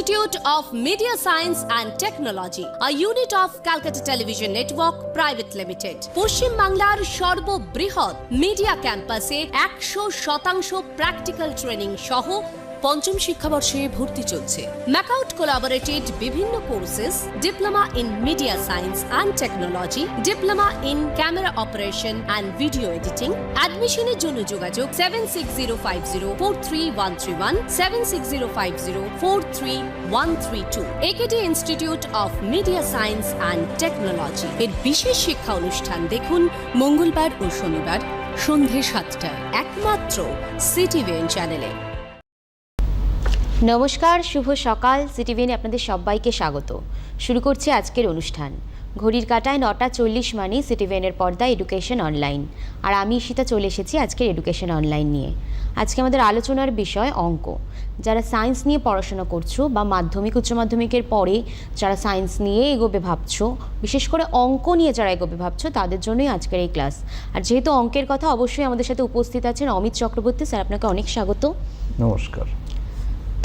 Institute of Media Science and Technology, a unit of Calcutta Television Network Pvt. Limited. পশ্চিম বাংলার সর্ববৃহৎ media ক্যাম্পাসে 100% practical training সহ পঞ্চম শিক্ষাবর্ষে ভর্তি চলছে। ম্যাকাউট কোলাবোরেটেড বিভিন্ন courses, diploma in media science and technology, diploma in camera operation and video editing. অ্যাডমিশনের জন্য যোগাযোগ 7605043131, 7605043132। AKD institute of media science and technology এর বিশেষ শিক্ষা অনুষ্ঠান দেখুন মঙ্গলবার ও শনিবার সন্ধে 7টায় একমাত্র Ctvn চ্যানেলে। নমস্কার, শুভ সকাল। সিটিভিনে আপনাদের সবাইকে স্বাগত। শুরু করছি আজকের অনুষ্ঠান। ঘড়ির কাঁটায় 9:40 মানে সিটিভিনের পর্দায় এডুকেশন অনলাইন, আর আমি ঈশিতা চলে এসেছি আজকের এডুকেশন অনলাইন নিয়ে। আজকে আমাদের আলোচনার বিষয় অঙ্ক। যারা সায়েন্স নিয়ে পড়াশোনা করছো বা মাধ্যমিক উচ্চ মাধ্যমিকের পরে যারা সায়েন্স নিয়ে এগোবে ভাবছো, বিশেষ করে অঙ্ক নিয়ে যারা এগোবে ভাবছো, তাদের জন্যই আজকের এই ক্লাস। আর যেহেতু অঙ্কের কথা, অবশ্যই আমাদের সাথে উপস্থিত আছেন অমিত চক্রবর্তী স্যার। আপনাকে অনেক স্বাগত। নমস্কার।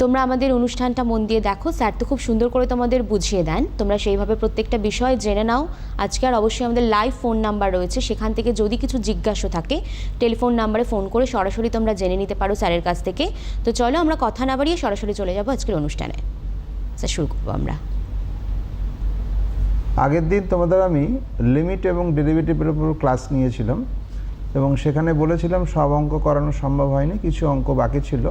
তোমরা আমাদের অনুষ্ঠানটা মন দিয়ে দেখো, স্যার তো খুব সুন্দর করে তোমাদের বুঝিয়ে দেন, তোমরা সেইভাবে প্রত্যেকটা বিষয় জেনে নাও। আজকে আর অবশ্যই আমাদের লাইভ ফোন নাম্বার রয়েছে, সেখান থেকে যদি কিছু জিজ্ঞাসা থাকে টেলিফোন নাম্বারে ফোন করে সরাসরি তোমরা জেনে নিতে পারো স্যারের কাছ থেকে। তো চলো আমরা কথা না বাড়িয়ে সরাসরি চলে যাবো আজকের অনুষ্ঠানে। স্যার, শুরু করবো আমরা। আগের দিন তোমাদের আমি লিমিট এবং ডেরিভেটিভের উপর ক্লাস নিয়েছিলাম এবং সেখানে বলেছিলাম সব অঙ্ক করানো সম্ভব হয়নি, কিছু অঙ্ক বাকি ছিল।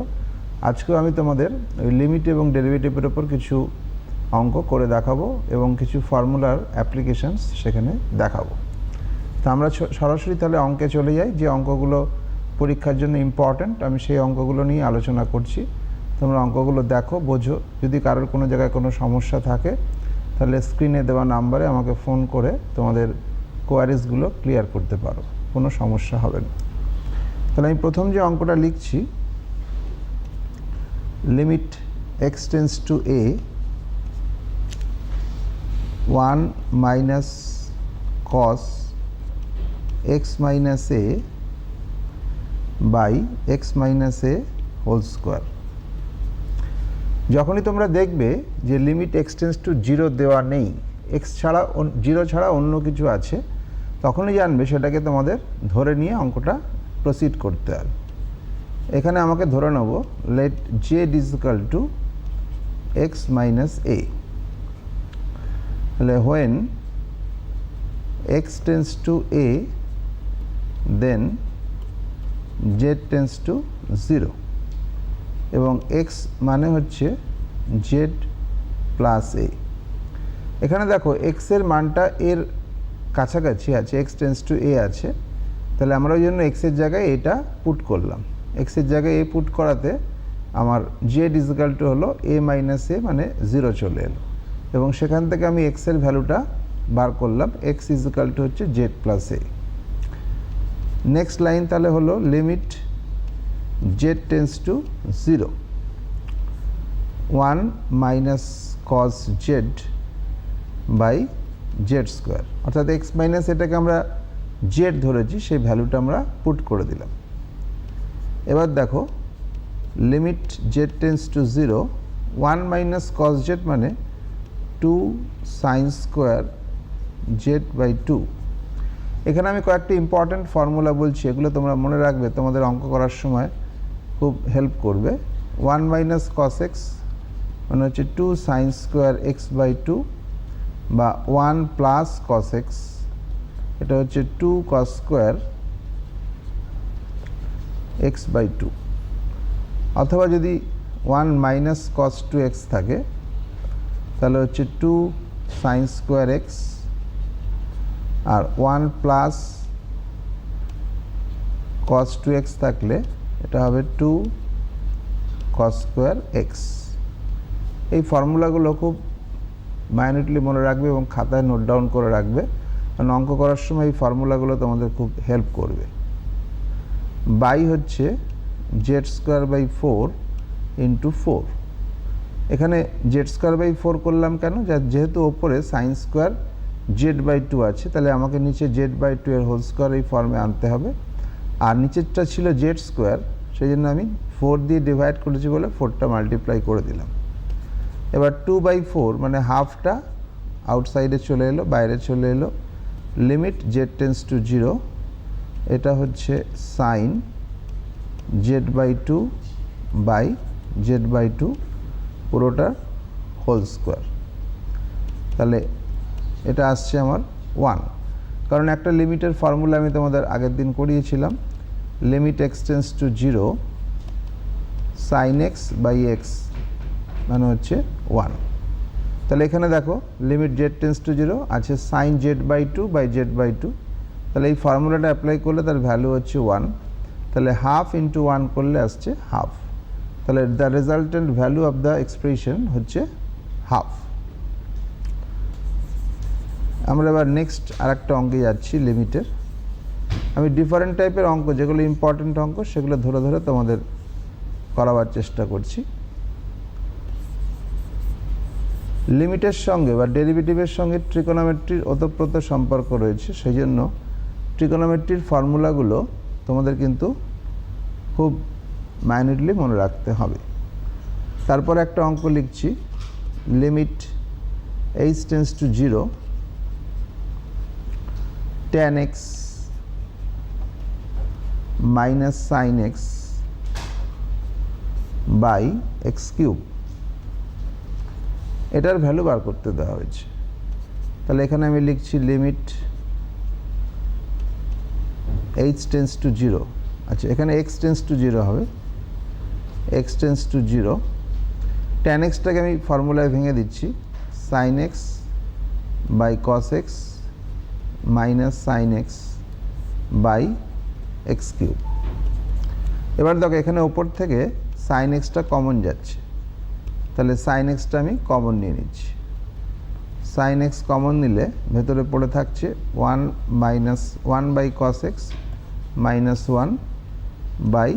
আজকেও আমি তোমাদের ওই লিমিট এবং ডেরিভেটিভের ওপর কিছু অঙ্ক করে দেখাবো এবং কিছু ফর্মুলার অ্যাপ্লিকেশনস সেখানে দেখাবো। তো আমরা সরাসরি তাহলে অঙ্কে চলে যাই। যে অঙ্কগুলো পরীক্ষার জন্য ইম্পর্ট্যান্ট, আমি সেই অঙ্কগুলো নিয়ে আলোচনা করছি। তোমরা অঙ্কগুলো দেখো, বোঝো। যদি কারোর কোনো জায়গায় কোনো সমস্যা থাকে তাহলে স্ক্রিনে দেওয়া নাম্বারে আমাকে ফোন করে তোমাদের কোয়ারিজগুলো ক্লিয়ার করতে পারো, কোনো সমস্যা হবে না। তাহলে আমি প্রথম যে অঙ্কটা লিখছি, limit x tends to a 1 minus cos x minus a by x minus a whole square। যখনই তোমরা দেখবে যে লিমিট x tends to 0 দেওয়া নেই, x ছাড়া 0 ছাড়া অন্য কিছু আছে, তখনই জানবে সেটাকে তোমাদের ধরে নিয়ে অঙ্কটা প্রসিড করতে হবে। এখানে আমাকে ধরে নেব late z is equal to x minus a। তাহলে when x tends to a then z tends to 0 এবং x মানে হচ্ছে z প্লাস a। এখানে দেখো x এর মানটা এর কাছাকাছি আছে, x tends to a আছে, তাহলে আমরা ওই জন্য x এর জায়গায় এটা পুট করলাম। x এর জায়গায় a পুট করাতে আমার z ইজ ইকুয়াল টু হলো a মাইনাস a, মানে 0 চলে এলো এবং সেখান থেকে আমি x এর ভ্যালুটা বার করলাম, x ইজ ইকুয়াল টু হচ্ছে z plus a। Next line তাহলে হলো limit z tends to 0 1 minus cos z by z square, অর্থাৎ x মাইনাস এটাকে আমরা z ধরেছি, সেই ভ্যালুটা আমরা পুট করে দিলাম। এবার দেখো limit z tends to 0 1 minus cos z মানে 2 সাইন স্কোয়ার z বাই 2। এখানে আমি কয়েকটি ইম্পর্ট্যান্ট ফর্মুলা বলছি, এগুলো তোমরা মনে রাখবে, তোমাদের অঙ্ক করার সময় খুব হেল্প করবে। 1 মাইনাস কস x মানে হচ্ছে 2 সাইন স্কোয়ার x বাই 2, বা 1 প্লাস কস x, এটা হচ্ছে 2 কস স্কোয়ার x বাই 2। অথবা যদি 1 মাইনাস কস 2x থাকে তাহলে হচ্ছে 2 সাইন স্কোয়ার x, আর 1 প্লাস কস 2x থাকলে এটা হবে 2 কস স্কোয়ার x। এই ফর্মুলাগুলো খুব মাইনিউটলি মনে রাখবে এবং খাতায় নোট ডাউন করে রাখবে, কারণ অঙ্ক করার সময় এই ফর্মুলাগুলো তোমাদের খুব হেল্প করবে। বাই হচ্ছে z স্কোয়ার বাই 4 ইন্টু 4। এখানে z স্কোয়ার বাই 4 করলাম কেন, যেহেতু ওপরে সাইন স্কোয়ার z বাই 2 আছে, তাহলে আমাকে নিচে z বাই 2 এর হোল স্কোয়ার এই ফর্মে আনতে হবে। আর নিচেরটা ছিল z স্কোয়ার, সেই জন্য আমি 4 দিয়ে ডিভাইড করেছি বলে 4টা মাল্টিপ্লাই করে দিলাম। এবার 2/4 মানে হাফটা আউটসাইডে চলে এলো, বাইরে চলে এলো। লিমিট z টেন্স টু 0, এটা হচ্ছে সাইন z/2 বাই z/2 পুরোটা হোল স্কোয়ার। তাহলে এটা আসছে আমার 1, কারণ একটা লিমিটের ফর্মুলা আমি তোমাদের আগের দিন করিয়েছিলাম, limit x tends to 0 sine x by x মানে হচ্ছে 1। তাহলে এখানে দেখো লিমিট z টেন্স টু 0 আছে সাইন z/2 বাই z/2, তাহলে এই ফর্মুলাটা অ্যাপ্লাই করলে তার ভ্যালু হচ্ছে 1। তাহলে হাফ ইন্টু 1 করলে আসছে হাফ, তাহলে the resultant value of the expression হচ্ছে হাফ। আমরা এবার নেক্সট আরেকটা অঙ্কে যাচ্ছি লিমিটের। আমি ডিফারেন্ট টাইপের অঙ্ক, যেগুলো ইম্পর্টেন্ট অঙ্ক সেগুলো ধরে ধরে তোমাদের করাবার চেষ্টা করছি। লিমিটের সঙ্গে বা ডেরিভেটিভের সঙ্গে ট্রিকোনোমেট্রির ওতপ্রোত সম্পর্ক রয়েছে, সেই জন্য ট্রিকোনোমেট্রির ফর্মুলাগুলো তোমাদের কিন্তু খুব মাইনিউটলি মনে রাখতে হবে। তারপর একটা অঙ্ক লিখছি, limit h tends to 0 tan x minus sine x by x cube, এটার ভ্যালু বার করতে দেওয়া হয়েছে। তাহলে এখানে আমি লিখছি লিমিট h টেন্স টু 0, আচ্ছা এখানে x টেন্স টু 0 হবে, x টেন্স টু 0, tan xটাকে আমি ফর্মুলায় ভেঙে দিচ্ছি, sine x by cos x minus sine x by x cube. এবার দেখো এখানে ওপর থেকে সাইন এক্সটা কমন যাচ্ছে, তাহলে সাইন এক্সটা আমি কমন নিয়ে নিচ্ছি। সাইন এক্স কমন নিলে ভেতরে পড়ে থাকছে 1 minus 1 by cos x minus 1 by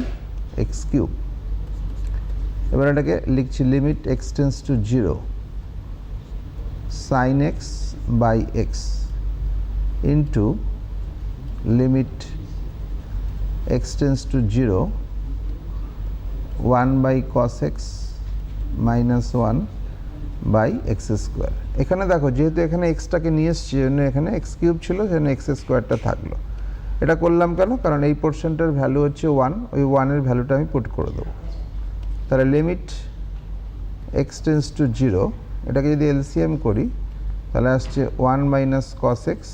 x cube. এবার এটাকে লিখছি limit x tends to 0 sine x by x into limit x tends to 0 1 by cos x minus 1 by x square. এখানে দেখো যেহেতু এখানে এক্সটাকে নিয়ে এসছি, জন্য এখানে এক্স কিউব ছিল, সেখানে এক্স স্কোয়ারটা থাকলো। এটা করলাম কেন? কারণ এই পোর্শনটার ভ্যালু হচ্ছে 1, ওই 1-এর ভ্যালুটা আমি পুট করে দেবো। তাহলে লিমিট এক্স টেন্স টু 0, এটাকে যদি এলসিএম করি তাহলে আসছে 1 minus cos x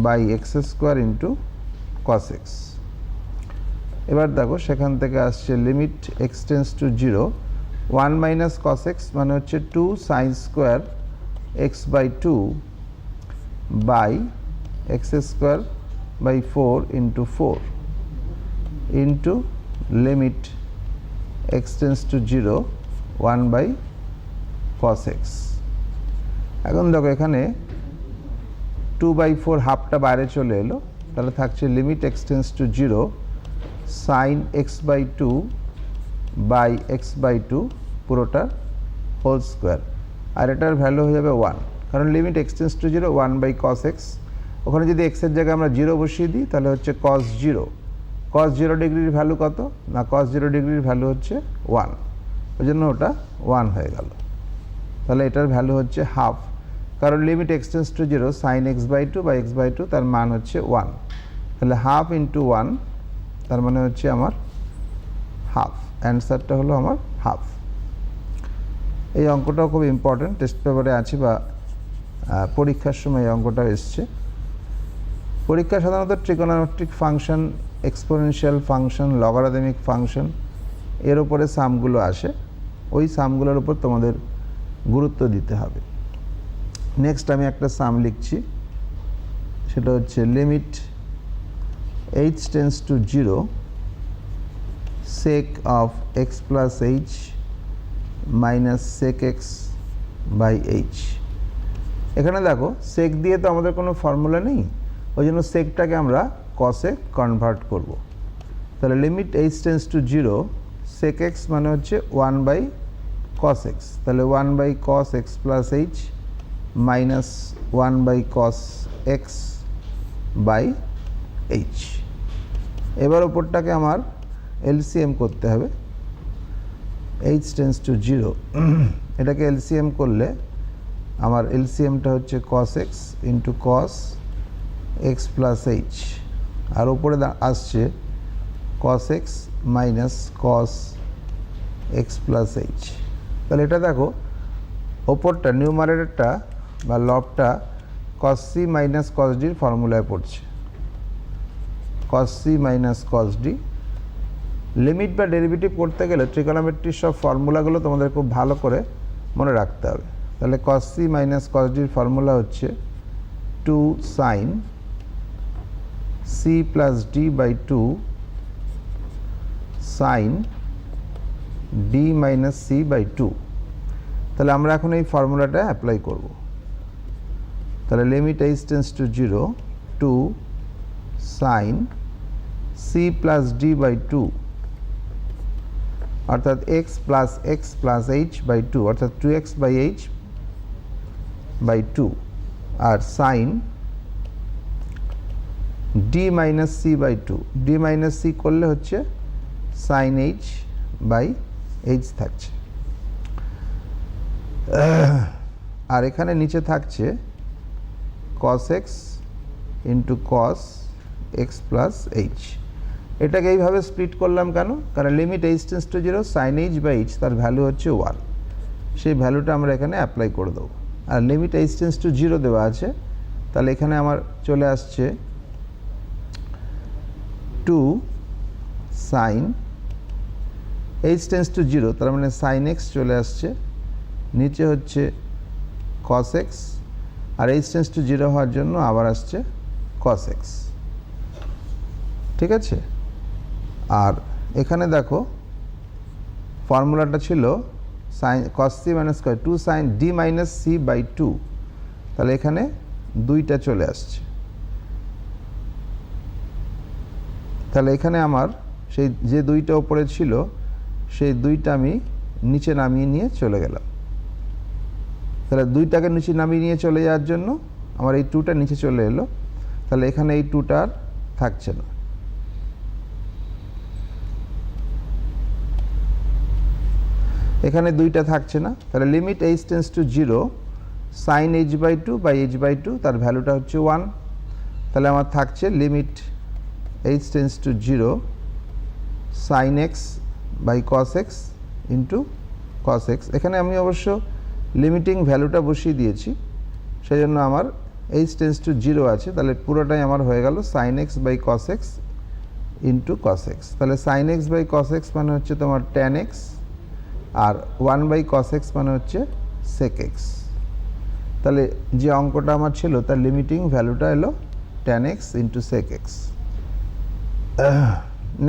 by x square into cos x. এবার দেখো সেখান থেকে আসছে limit x tends to 0 1 minus cos x মানে হচ্ছে 2 sine square x by 2 by x square by 4 into 4 into limit x tends to 0 1 by cos x. এখন দেখো এখানে 2/4 হাফটা বাইরে চলে এলো, তাহলে থাকছে limit x tends to 0 sine x by 2 by x by 2 পুরোটা হোল স্কোয়ার, আর এটার ভ্যালু হয়ে যাবে 1, কারণ limit x tends to 0 1 by cos x. ওখানে যদি এক্সের জায়গায় আমরা 0 বসিয়ে দিই তাহলে হচ্ছে কস 0। কস 0 ডিগ্রির ভ্যালু কত না, কস 0 ডিগ্রির ভ্যালু হচ্ছে 1, ওই জন্য ওটা 1 হয়ে গেল। তাহলে এটার ভ্যালু হচ্ছে হাফ, কারণ limit x tends to 0 sine x by 2 by x by 2 তার মান হচ্ছে 1, তাহলে হাফ ইন্টু 1 তার মানে হচ্ছে আমার হাফ। অ্যান্সারটা হলো আমার হাফ। এই অঙ্কটাও খুব ইম্পর্ট্যান্ট, টেস্ট পেপারে আছে বা পরীক্ষার সময় এই অঙ্কটাও এসছে। পরীক্ষা সাধারণত trigonometric function, exponential function, logarithmic function এর উপরে সামগুলো আসে, ওই সামগুলোর উপর তোমাদের গুরুত্ব দিতে হবে। নেক্সট আমি একটা সাম লিখছি, সেটা হচ্ছে limit h tends to 0 sec of x plus h minus sec x by h। এখানে দেখো সেক দিয়ে তো আমাদের কোনো ফর্মুলা নেই, ওই জন্য সেকটাকে আমরা কসে কনভার্ট করব। তাহলে limit h tends to 0 sec x মানে হচ্ছে 1 বাই cos x, তাহলে 1 by cos x plus h minus 1 by cos x by h। এবার ওপরটাকে আমার এলসিএম করতে হবে, h টেন্স টু 0, এটাকে এলসিএম করলে আমার এলসিএমটা হচ্ছে cos x into cos x plus H, আর উপরে আসছে cos x minus cos x plus H. তাহলে এটা দেখো ওপরটা নিউমারেটরটা বা লবটা cos c minus cos d ফর্মুলায় পড়ছে, cos c minus cos d। Limit বা ডেরিভেটিভ করতে গেলে ট্রিগোনোমেট্রির সব ফর্মুলাগুলো তোমাদের খুব ভালো করে মনে রাখতে হবে। তাহলে cos c minus cos d formula হচ্ছে 2 sin c plus d by 2 sin d minus c by 2। তাহলে আমরা এখন এই ফর্মুলাটা অ্যাপ্লাই করব। তাহলে limit h tends to 0 2 sin c plus d by 2 অর্থাৎ x প্লাস h বাই 2 অর্থাৎ 2x বাই h বাই 2 আর sin d minus c by 2, d minus c করলে হচ্ছে sin h বাই h থাকছে। আর এখানে নিচে থাকছে cos x into cos x plus h। এটাকে এইভাবে স্প্লিট করলাম কেন? কারণ limit h tends to 0 sin h by h তার ভ্যালু হচ্ছে 1, সেই ভ্যালুটা আমরা এখানে অ্যাপ্লাই করে দেবো। আর লিমিট h টেন্ডস টু 0 দেওয়া আছে, তাহলে এখানে আমার চলে আসছে 2 sin h টেন্ডস টু 0, তার মানে sin x চলে আসছে, নিচে হচ্ছে cos x, আর h টেন্ডস টু 0 হওয়ার জন্য আবার আসছে cos x। ঠিক আছে? আর এখানে দেখো ফর্মুলাটা ছিল sin cos c minus 2 sin d minus c by 2, তাহলে এখানে দুইটা চলে আসছে। তাহলে এখানে আমার সেই যে দুইটা উপরে ছিল সেই দুইটা আমি নিচে নামিয়ে নিয়ে চলে গেলাম। তাহলে দুইটাকে নিচে নামিয়ে নিয়ে চলে যাওয়ার জন্য আমার এই 2টা নিচে চলে এলো, তাহলে এখানে এই 2টা আর থাকছে না। এখানে দুইটা থাকছে না, তাহলে limit h tends to 0 sin h by 2 by h by 2 তার ভ্যালুটা হচ্ছে 1। তাহলে আমার থাকছে limit h tends to 0 sin x by cos x into cos x। এখানে আমি অবশ্য লিমিটিং ভ্যালুটা বসিয়ে দিয়েছি, সেই জন্য আমার h টেন্ডস টু 0 আছে, তাহলে পুরোটাই আমার হয়ে গেল sin x by cos x into cos x। তাহলে sin x by cos x মানে হচ্ছে তোমার tan x, আর 1 বাই cos x মানে হচ্ছে sec x। তাহলে যে অঙ্কটা আমার ছিল তার লিমিটিং ভ্যালুটা এলো tan x into sec x।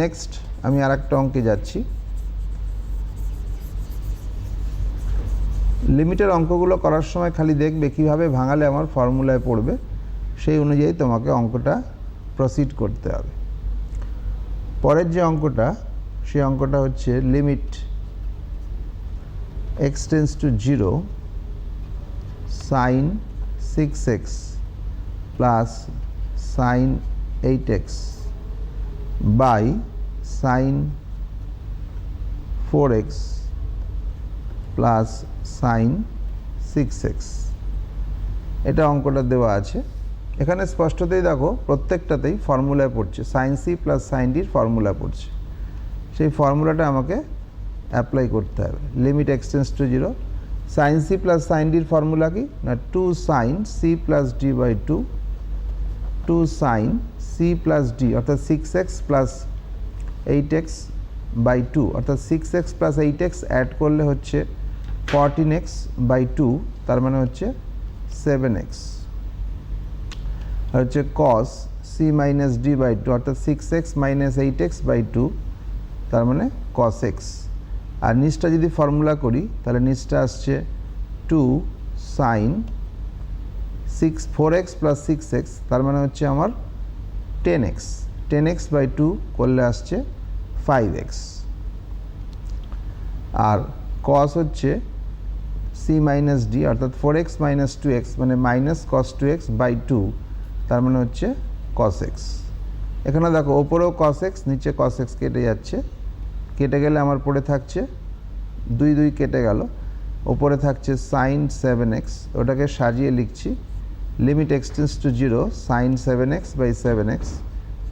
Next আমি আর একটা অঙ্কে যাচ্ছি। লিমিটের অঙ্কগুলো করার সময় খালি দেখবে কীভাবে ভাঙালে আমার ফর্মুলায় পড়বে, সেই অনুযায়ী তোমাকে অঙ্কটা প্রসিড করতে হবে। পরের যে অঙ্কটা, সেই অঙ্কটা হচ্ছে limit x tends to 0 sin 6x plus sin 8x by sin 4x plus sin 6x। এটা অঙ্কটা দেওয়া আছে। এখানে স্পষ্টতই দেখো প্রত্যেকটাতেই ফর্মুলায় পড়ছে, sin c plus sin d formula পড়ছে, সেই ফর্মুলাটা আমাকে অ্যাপ্লাই করতে হবে। Limit x tends to 0 sin c plus sin d formula কি না 2 sin c plus d by 2 2 sin c plus d অর্থাৎ 6x প্লাস 8x বাই 2 অর্থাৎ 6x প্লাস 8x অ্যাড করলে হচ্ছে 14x বাই 2, তার মানে হচ্ছে 7x। আর হচ্ছে cos c minus d by 2 অর্থাৎ 6x মাইনাস 8x বাই 2, তার মানে cos x। আর নিচটা যদি ফর্মুলা করি তাহলে নিচটা আসছে 2 sin 4x প্লাস 6x, তার মানে হচ্ছে আমার 10x। 10x বাই 2 করলে আসছে 5x। আর cos হচ্ছে c মাইনাস d অর্থাৎ 4x মাইনাস 2x মানে মাইনাস cos 2x বাই 2, তার মানে হচ্ছে cos x। এখানে দেখো ওপরেও cos x নিচে cos x কেটে যাচ্ছে, কেটে গেলে আমার পড়ে থাকছে 2 2 কেটে গেল, ওপরে থাকছে সাইন 7x, ওটাকে সাজিয়ে লিখছি limit x tends to 0 sine 7x by 7x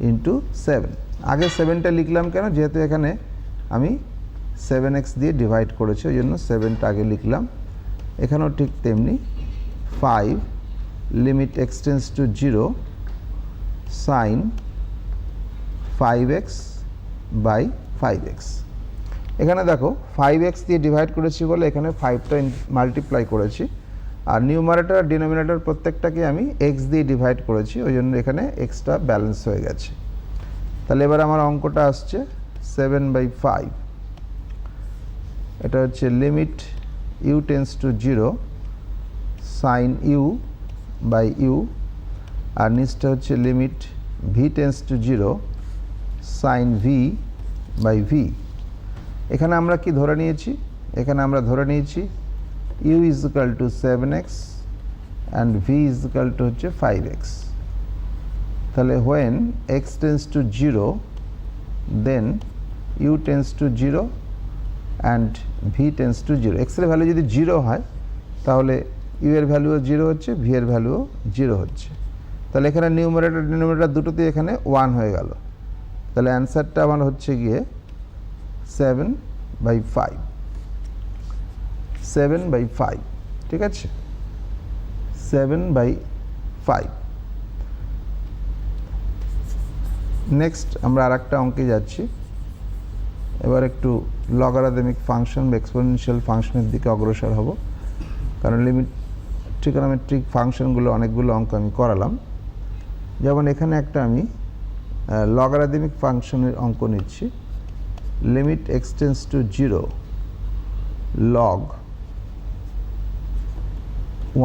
into 7। আগে 7টা লিখলাম কেন, যেহেতু এখানে আমি 7x দিয়ে ডিভাইড করেছি ওই জন্য 7টা আগে লিখলাম। এখানেও ঠিক তেমনি 5 limit x tends to 0 sine 5x by 5x। এখানে দেখো 5x দিয়ে ডিভাইড করেছি বলে এখানে 5টা মাল্টিপ্লাই করেছি, আর নিউমারেটর আর ডিনোমিনেটর প্রত্যেকটাকে আমি x দিয়ে ডিভাইড করেছি, ওই জন্য এখানে xটা ব্যালেন্স হয়ে গেছে। তাহলে এবার আমার অঙ্কটা আসছে 7/5। এটা হচ্ছে limit u tends to 0 sine u by u, আর নিচটা হচ্ছে limit v tends to 0 sine v by v। এখানে আমরা কি ধরে নিয়েছি, এখানে আমরা ধরে নিয়েছি u is equal to 7x and v is equal to হচ্ছে 5x। তাহলে when x tends to 0 then u tends to 0 and v tends to 0। x এর ভ্যালু যদি 0 হয় তাহলে u এর ভ্যালুও 0 হচ্ছে, v এর ভ্যালুও 0 হচ্ছে। তাহলে এখানে নিউমারেটর ডিনোমিনেটর দুটোতেই এখানে 1 হয়ে গেল। তাহলে অ্যান্সারটা আমার হচ্ছে গিয়ে 7/5, 7/5, ঠিক আছে, 7/5। নেক্সট আমরা আর একটা অঙ্কে যাচ্ছি। এবার একটু লগারিদমিক ফাংশন বা এক্সপোনেনশিয়াল ফাংশনের দিকে অগ্রসর হব, কারণ লিমিট ট্রিগোনোমেট্রিক ফাংশনগুলো অনেকগুলো অঙ্ক আমি করালাম। যেমন এখানে একটা আমি লগারিদমিক ফাংশনের অঙ্ক নিচ্ছি, limit x tends to 0 log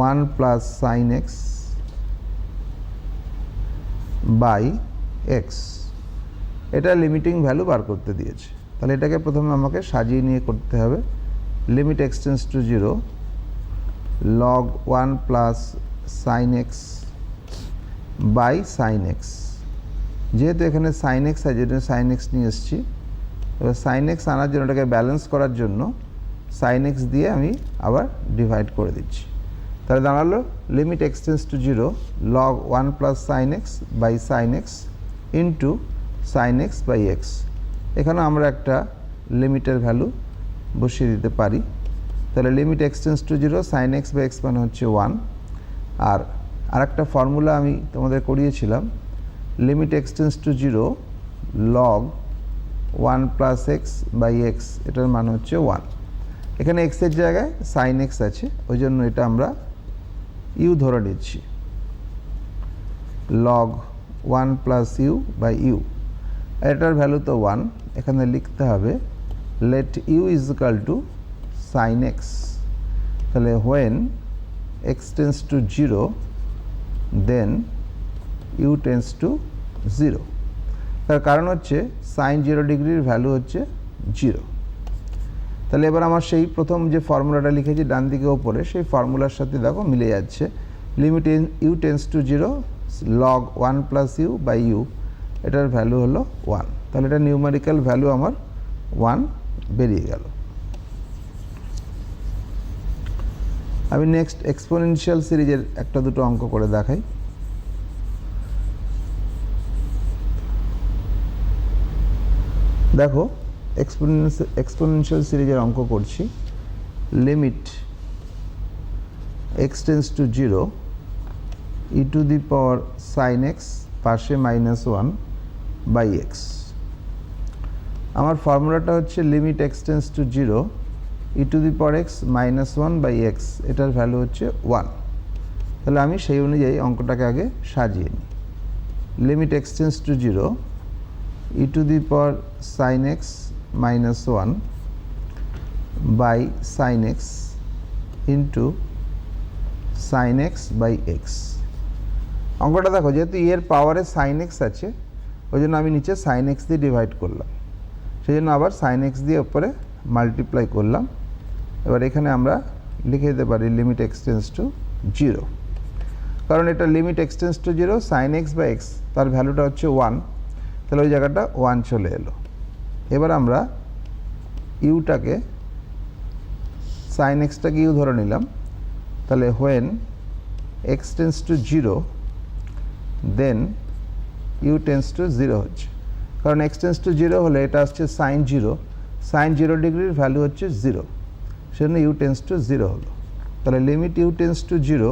1 plus sine x by x। এটা লিমিটিং ভ্যালু বার করতে দিয়েছে, তাহলে এটাকে প্রথমে আমাকে সাজিয়ে নিয়ে করতে হবে। Limit x tends to 0 log 1 plus sine x by sine x। যেহেতু এখানে সাইন x আছে, যেটা সাইন x নিয়ে এসেছি, এবার সাইন x আনার জন্য এটাকে ব্যালেন্স করার জন্য সাইন x দিয়ে আমি আবার ডিভাইড করে দিচ্ছি। তাহলে দাঁড়ালো limit x tends to 0 log 1 plus sine x by sine x into sine x by x। এখানে আমরা একটা লিমিটের ভ্যালু বসিয়ে দিতে পারি। তাহলে limit x tends to 0 sine x by x মানে হচ্ছে 1। আর আরেকটা ফর্মুলা আমি তোমাদের করিয়েছিলাম, limit x tends to 0 log 1 plus x by x, এটার মান হচ্ছে 1। এখানে x এর জায়গায় সাইন x আছে, ওই জন্য এটা আমরা u ধরে নিচ্ছি, log 1 plus u by u। এটার ভ্যালু তো 1, এখানে লিখতে হবে let u is equal to sine x। তাহলে when x tends to 0 then u tends to 0। তার কারণ হচ্ছে সাইন 0 ডিগ্রির ভ্যালু হচ্ছে 0। তাহলে এবার আমার সেই প্রথম যে ফর্মুলাটা লিখেছি ডান দিকে ওপরে, সেই ফর্মুলার সাথে দেখো মিলে যাচ্ছে। Limit u tends to 0 log 1 plus u by u, এটার ভ্যালু হলো 1। তাহলে এটা নিউমেরিক্যাল ভ্যালু আমার 1 বেরিয়ে গেল। আমি নেক্সট এক্সপোনেনশিয়াল সিরিজের একটা দুটো অঙ্ক করে দেখাই। দেখো এক্সপোনেনশিয়াল সিরিজের অঙ্ক করছি। Limit x tends to 0 e to the power sine x পাশে -1 বাই x। আমার ফর্মুলাটা হচ্ছে limit x tends to 0 e to the power x -1 by x, এটার ভ্যালু হচ্ছে 1। তাহলে আমি সেই অনুযায়ী অঙ্কটাকে আগে সাজিয়ে নিই। Limit x tends to 0 e to the power sine x -1 by sine x into sine x by x। অঙ্কটা দেখো, যেহেতু এর পাওয়ারে সাইন x আছে, ওই জন্য আমি নিচে সাইন x দিয়ে ডিভাইড করলাম, সেই জন্য আবার সাইন x দিয়ে উপরে মাল্টিপ্লাই করলাম। এবার এখানে আমরা লিখে দিতে পারি লিমিট x টেন্ডস টু 0, কারণ এটা limit x tends to 0 sine x by x, তার ভ্যালুটা হচ্ছে 1। তাহলে ওই জায়গাটা 1 চলে এলো। এবার আমরা ইউটাকে সাইন এক্সটাকে ইউ ধরে নিলাম, তাহলে when x tends to 0 then u tends to 0 হচ্ছে, কারণ এক্স টেন্স টু 0 হলে এটা আসছে সাইন 0, সাইন 0 ডিগ্রির ভ্যালু হচ্ছে 0, সেজন্য ইউ টেন্স টু 0 হলো। তাহলে limit u tends to 0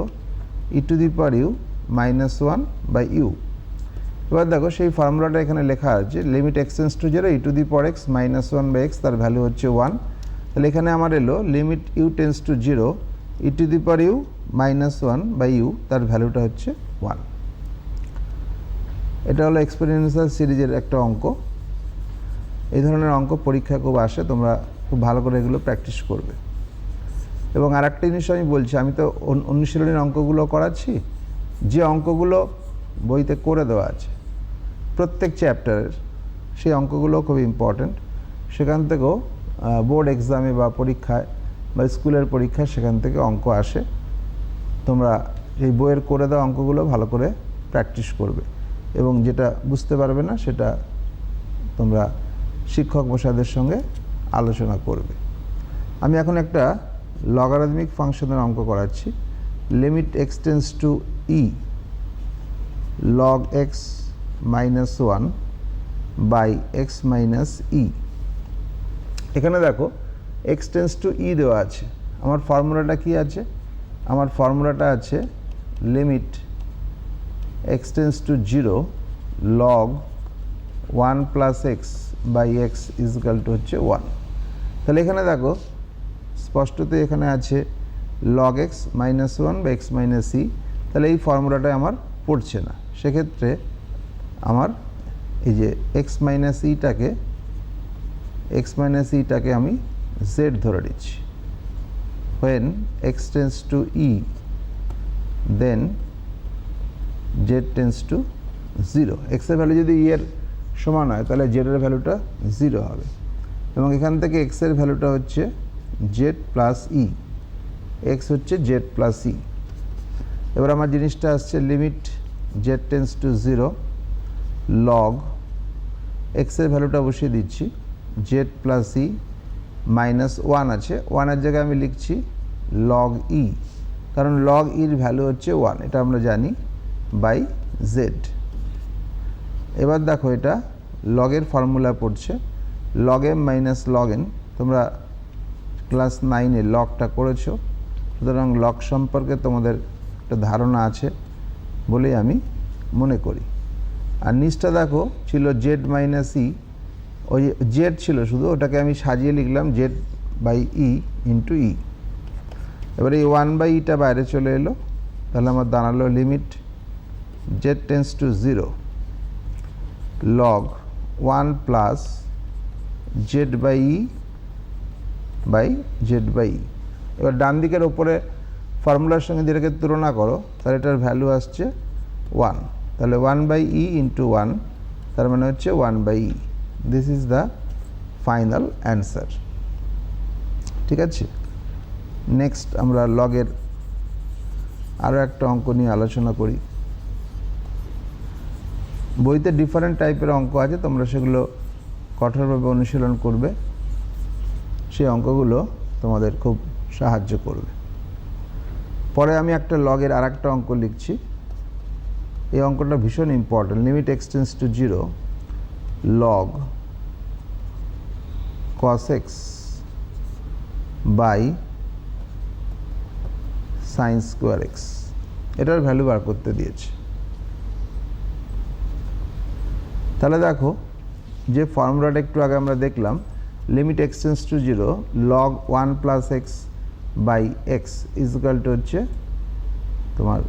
e to the power u minus 1 by u. এবার দেখো সেই ফর্মুলাটা এখানে লেখা আছে, limit x tends to 0 e to the power x minus 1 by x, তার ভ্যালু হচ্ছে 1। তাহলে এখানে আমার এলো limit u tends to 0 e to the power u minus 1 by u, তার ভ্যালুটা হচ্ছে 1। এটা হলো এক্সপেরিয়েন্সিয়াল সিরিজের একটা অঙ্ক। এই ধরনের অঙ্ক পরীক্ষা খুব আসে, তোমরা খুব ভালো করে এগুলো প্র্যাকটিস করবে। এবং আর একটা জিনিস আমি বলছি, আমি তো অনুশীলনীর অঙ্কগুলো করাচ্ছি, যে অঙ্কগুলো বইতে করে দেওয়া আছে প্রত্যেক চ্যাপ্টারের, সেই অঙ্কগুলো খুব ইম্পর্ট্যান্ট। সেখান থেকেও বোর্ড এক্সামে বা পরীক্ষায় বা স্কুলের পরীক্ষায় সেখান থেকে অঙ্ক আসে। তোমরা এই বইয়ের করে দেওয়া অঙ্কগুলো ভালো করে প্র্যাকটিস করবে এবং যেটা বুঝতে পারবে না সেটা তোমরা শিক্ষক মশাইদের সঙ্গে আলোচনা করবে। আমি এখন একটা লগারিদমিক ফাংশনের অঙ্ক করাচ্ছি। Limit x tends to E log X minus 1 by X minus E. এখানে দেখো এক্স টেন্স টু ই দেওয়া আছে, আমার ফর্মুলাটা কি আছে? আমার ফর্মুলাটা আছে limit x tends to 0 log 1 plus x by x is equal to হচ্ছে 1। তাহলে এখানে দেখো স্পষ্টতই এখানে আছে লগ এক্স মাইনাস 1 বা এক্স মাইনাস ই, তাহলে এই ফর্মুলাটা আমার পড়ছে না। সেক্ষেত্রে আমার এই যে এক্স মাইনাস ইটাকে আমি জেড ধরে নিচ্ছি। When x tends to e then z tends to 0। এক্সের ভ্যালু যদি ই এর সমান হয় তাহলে জেডের ভ্যালুটা 0 হবে, এবং এখান থেকে এক্সের ভ্যালুটা হচ্ছে জেড প্লাস ই, এক্স হচ্ছে জেড প্লাস ই। এবার আমার জিনিসটা আসছে limit Z tends to 0 log এক্সের ভ্যালুটা বসিয়ে দিচ্ছি জেড প্লাস ই মাইনাস 1 আছে, 1-এর জায়গায় আমি লিখছি লগ ই, কারণ লগ ইর ভ্যালু হচ্ছে 1, এটা আমরা জানি, বাই জেড। এবার দেখো এটা লগের ফর্মুলা পড়ছে log m minus log n. তোমরা ক্লাস 9-এ লগটা করেছো, সুতরাং লগ সম্পর্কে তোমাদের একটা ধারণা আছে বলেই আমি মনে করি। আর নিচটা দেখো ছিল জেড মাইনাস ই, ওই জেড ছিল শুধু, ওটাকে আমি সাজিয়ে লিখলাম জেড বাই ই ইন্টু ই। এবারে এই 1 বাই ইটা বাইরে চলে এলো, তাহলে আমার দাঁড়ালো limit Z tends to 0 log 1 plus Z by E by Z by E. এবার ডান দিকের ওপরে ফর্মুলার সঙ্গে যেটাকে তুলনা করো, তাহলে এটার ভ্যালু আসছে 1, তাহলে 1 বাই ই ইন্টু 1, তার মানে হচ্ছে 1 by e. This is the final answer. ঠিক আছে, নেক্সট আমরা লগের আরও একটা অঙ্ক নিয়ে আলোচনা করি। বইতে ডিফারেন্ট টাইপের অঙ্ক আছে, তোমরা সেগুলো কঠোরভাবে অনুশীলন করবে, সেই অঙ্কগুলো তোমাদের খুব সাহায্য করবে। পরে আমি একটা লগের আর একটা অঙ্ক লিখছি, এই অঙ্কটা ভীষণ important. Limit x tends to 0 log cos x by sine square x, এটার ভ্যালু বার করতে দিয়েছে। তাহলে দেখো যে ফর্মুলাটা একটু আগে আমরা দেখলাম, limit x tends to 0 log 1 plus x by x is equal to হচ্ছে তোমার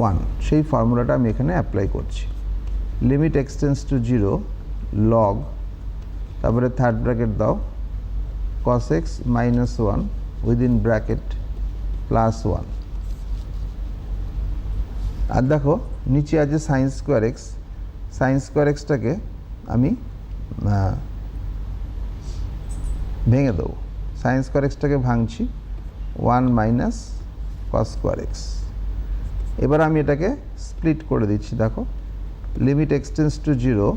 1, সেই ফর্মুলাটা আমি এখানে অ্যাপ্লাই করছি। Limit x tends to 0 log, তারপরে থার্ড ব্র্যাকেট দাও, cos x minus 1 within bracket plus 1। আর দেখো নিচে আছে sine square X, sine square এক্সটাকে আমি ভেঙে দেবো, সাইন স্কোয়ার এক্সটাকে ভাঙছি 1 মাইনাস কস স্কোয়ার এক্স। এবার আমি এটাকে স্প্লিট করে দিচ্ছি। দেখো limit x tends to 0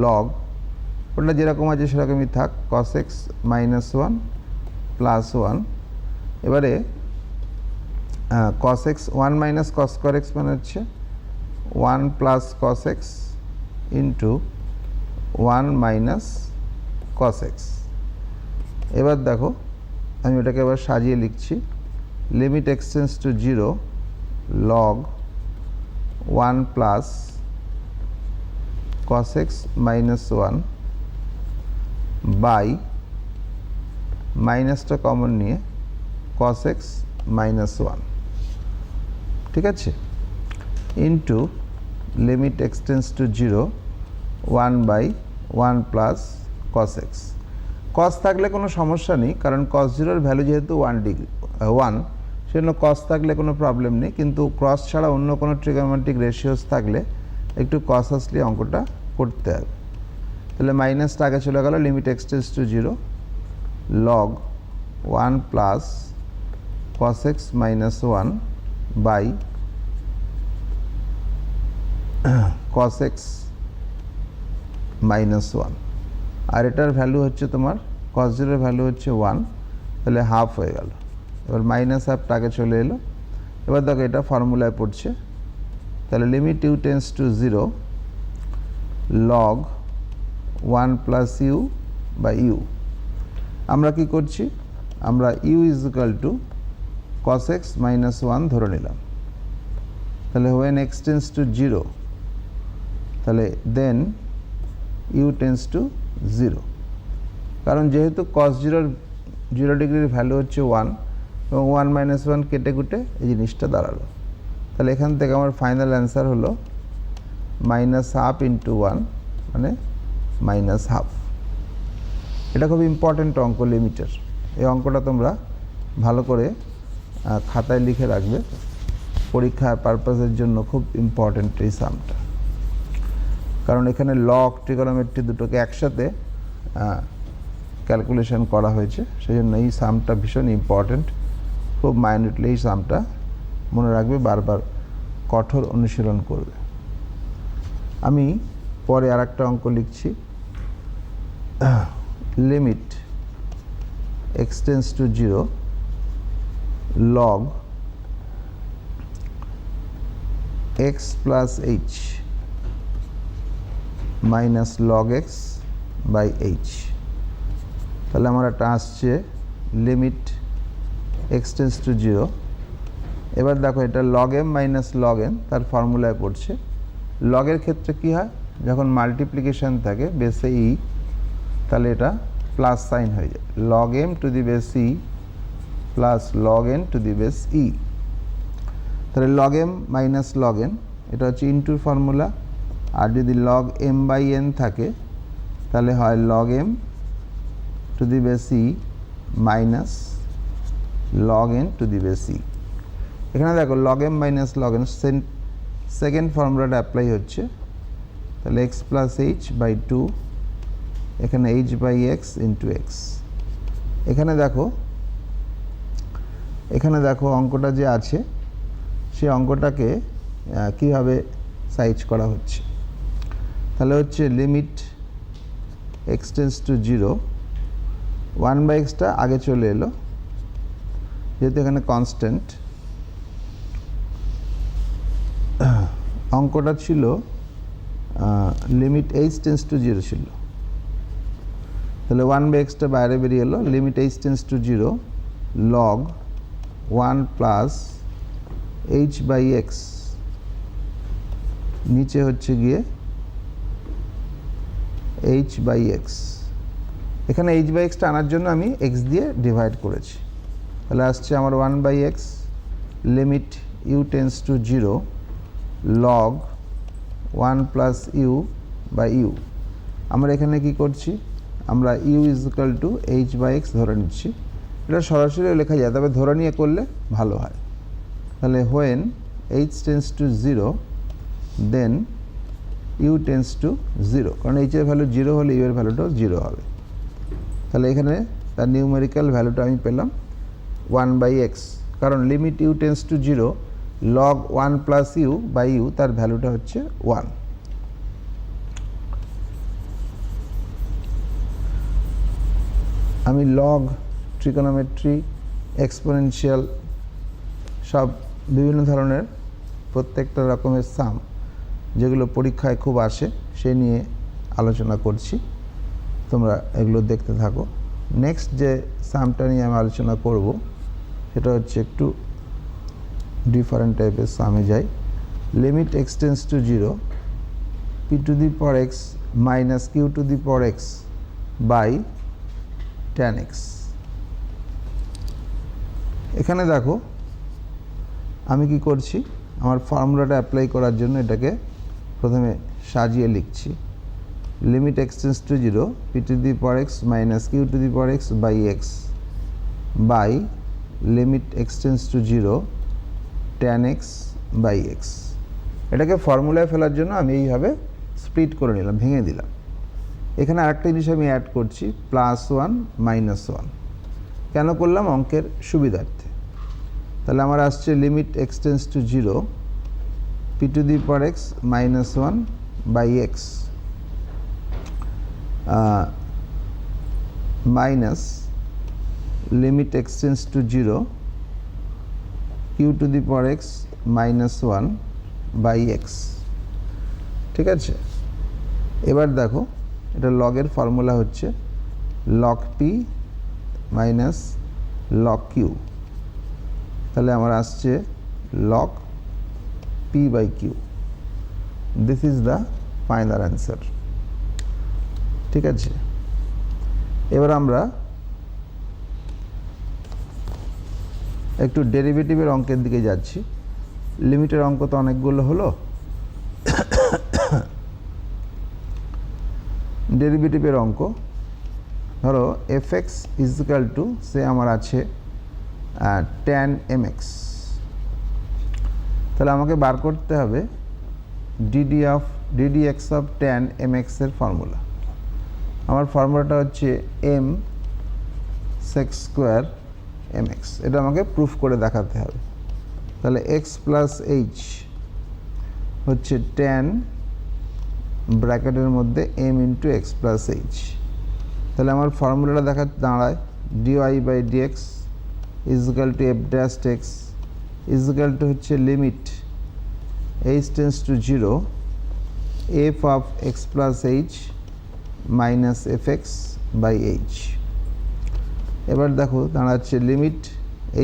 log, ওটা যেরকম আছে সেরকমই থাক, cos x মাইনাস 1 প্লাস 1 এবারে cos x 1 minus cos square x মানে হচ্ছে 1 plus cos x into 1 minus cos x। এবার দেখো আমি ওটাকে এবার সাজিয়ে লিখছি limit x tends to 0 log 1 plus cos x minus 1 by মাইনাসটা কমন নিয়ে cos x মাইনাস 1, ঠিক আছে, into limit x tends to 0 1 by 1 plus cos x। cos থাকলে কোনো সমস্যা নেই, কারণ cos 0 এর ভ্যালু যেহেতু 1 সেজন্য cos থাকলে কোনো প্রবলেম নেই, কিন্তু ক্রস ছাড়া অন্য কোনো ট্রিগোনোমেট্রিক রেশিওস থাকলে একটু cos আসলে অঙ্কটা করতে হবে। তাহলে মাইনাসটা আগে চলে গেল limit x tends to 0 log 1 plus cos x minus 1 by cos x minus 1, আর এটার ভ্যালু হচ্ছে তোমার cos 0 এর ভ্যালু হচ্ছে 1, তাহলে হাফ হয়ে গেল। এবার মাইনাস হাফটা আগে চলে এলো। এবার দেখো এটা ফর্মুলায় পড়ছে, তাহলে limit u tends to 0 log 1 plus u by u। আমরা কি করছি, আমরা u is equal to cos x minus 1 ধরে নিলাম। তাহলে when x টেন্ডস টু 0 তাহলে দেন u টেন্ডস টু 0, কারণ যেহেতু cos 0 ডিগ্রির ভ্যালু হচ্ছে 1 এবং 1 মাইনাস 1 কেটে কুটে এই জিনিসটা দাঁড়ালো। তাহলে এখান থেকে আমার ফাইনাল অ্যান্সার হলো মাইনাস হাফ ইন্টু 1 মানে মাইনাস হাফ। এটা খুব ইম্পর্ট্যান্ট অঙ্ক লিমিটের। এই অঙ্কটা তোমরা ভালো করে খাতায় লিখে রাখবে, পরীক্ষার পারপাসের জন্য খুব ইম্পর্ট্যান্ট এই সামটা, কারণ এখানে লগ ট্রিগোনোমেট্রি দুটোকে একসাথে ক্যালকুলেশন করা হয়েছে, সেই জন্য এই সামটা ভীষণ ইম্পর্ট্যান্ট। খুব মাইনুটলি এই সামটা মনে রাখবে, বারবার কঠোর অনুশীলন করবে। আমি পরে আর একটা অঙ্ক লিখছি, limit x tends to 0 log x plus h minus log x by h। তাহলে আমার একটা আসছে লিমিট x টেন্ডস টু 0। এবার দেখো এটা log m minus log n তার ফর্মুলায় পড়ছে। লগের ক্ষেত্রে কি হয়, যখন মাল্টিপ্লিকেশন থাকে বেসে e তাহলে এটা প্লাস সাইন হয়ে যায়, log m to the base e plus log n to the base e। তাহলে log m minus log n এটা হচ্ছে ইন্টুর ফর্মুলা, আর যদি log m বাই n থাকে তাহলে হয় log m to the base e minus log n to the base e। এখানে দেখো log m minus log n second ফর্মুলাটা অ্যাপ্লাই হচ্ছে, তাহলে x প্লাস h বাই 2 এখানে h by x into x। এখানে দেখো অঙ্কটা যে আছে সেই অঙ্কটাকে কীভাবে সাইজ করা হচ্ছে। তাহলে হচ্ছে limit x tends to 0 1 by এক্সটা আগে চলে এলো, যেহেতু এখানে কনস্ট্যান্ট। অঙ্কটা ছিল লিমিট h টেন্ডস টু 0 ছিল, তাহলে 1 বাই এক্সটা বাইরে বেরিয়ে এলো, limit h tends to 0 log 1 plus h by x, নিচে হচ্ছে গিয়ে h বাই x। এখানে h বাই এক্সটা আনার জন্য আমি x দিয়ে ডিভাইড করেছি, তাহলে আসছে আমার 1 by x limit u tends to 0 log 1 plus u by u। আমরা এখানে কি করছি, আমরা u is equal to h by x ধরে নিচ্ছি। এটা সরাসরি লেখা যায়, তবে ধরে নিয়ে করলে ভালো হয়। তাহলে when h tends to 0 then u tends to 0, কারণ h এর ভ্যালু 0 হলে u এর ভ্যালুটাও 0 হবে। তাহলে এখানে তার নিউমেরিক্যাল ভ্যালুটা আমি পেলাম 1 বাই x, কারণ limit u tends to 0 log 1 plus u by u তার ভ্যালুটা হচ্ছে 1। আমি লগ ট্রিগোনোমেট্রি, এক্সপোনেনশিয়াল, সব বিভিন্ন ধরনের প্রত্যেকটা রকমের সাম যেগুলো পরীক্ষায় খুব আসে সেই নিয়ে আলোচনা করছি। তোমরা এগুলো দেখতে থাকো। নেক্সট যে সামটা নিয়ে আমি আলোচনা করব সেটা হচ্ছে একটু ডিফারেন্ট টাইপের সামে যাই। Limit x tends to 0 p to the power x minus q to the power x by tan x। এখানে দেখো আমি কি করছি, আমার ফর্মুলাটা অ্যাপ্লাই করার জন্য এটাকে প্রথমে সাজিয়ে লিখছি। Limit x tends to 0 p to the power x minus q to the power x by x by limit x tends to 0 tan x by x। এটাকে ফর্মুলায় ফেলার জন্য আমি এইভাবে স্প্লিট করে নিলাম, ভেঙে দিলাম। এখানে আরেকটা জিনিস আমি অ্যাড করছি, +1 -1। কেন করলাম? অঙ্কের সুবিধার্থে। তাহলে আমার আসছে limit x tends to 0 p to the power x -1 by x minus limit x tends to 0 q to the power x -1 by x। ঠিক আছে, এবার দেখো এটা লগের ফর্মুলা হচ্ছে log p minus log q। তাহলে আমার আসছে log p by q। This is the final answer. ঠিক আছে, এবার আমরা একটু ডেরিভেটিভের অঙ্কের দিকে যাচ্ছি। লিমিটের অঙ্ক তো অনেকগুলো হলো, ডেরিভেটিভের অঙ্ক ধরো fx ইজিক্যাল টু সে আমার আছে tan mx। তাহলে আমাকে বার করতে হবে ddx অফ tan mx এর ফর্মুলা। আমার ফর্মুলাটা হচ্ছে m sec স্কোয়ার mx। এটা আমাকে প্রুফ করে দেখাতে হবে। তাহলে x প্লাস h হচ্ছে tan ব্র্যাকেটের মধ্যে m into x plus H. তাহলে আমার ফর্মুলাটা দাঁড়ায় dy by dx equal to f dash X equal to হচ্ছে limit h tends to 0 f of x plus H minus F X by H. এবার দেখো দাঁড়াচ্ছে লিমিট